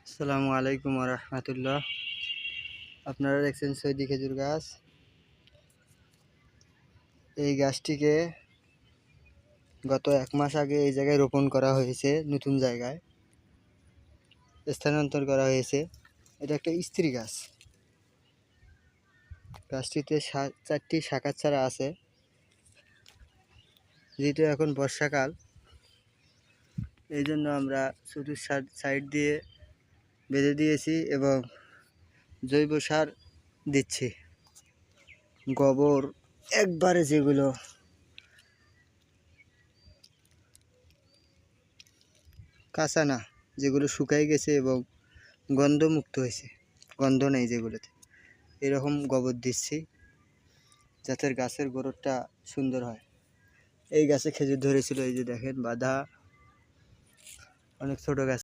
আসসালামু আলাইকুম রহমতুল্লাহ। আপনারা দেখছেন সৌদি খেজুর গাছ। এই গাছটিকে গত 1 মাস আগে এই জায়গায় রোপণ করা হয়েছে, নতুন জায়গায় স্থানান্তর করা হয়েছে। এটা একটা স্ত্রী গাছ। গাছটিতে 4টি শাখা চারা আছে। যেহেতু এখন বর্ষাকাল, এই জন্য আমরা চতুর সাইড দিয়ে বেঁধে দিয়েছি এবং জৈব সার দিচ্ছি। গোবর একবারে যেগুলো কাঁচা না, যেগুলো শুকাই গেছে এবং গন্ধমুক্ত হয়েছে, গন্ধ নেই যেগুলোতে, এরকম গোবর দিচ্ছি যাতে গাছের গোড়টা সুন্দর হয়। এই গাছে খেজুর ধরেছিল, এই যে দেখেন বাঁধা, অনেক ছোট গাছ।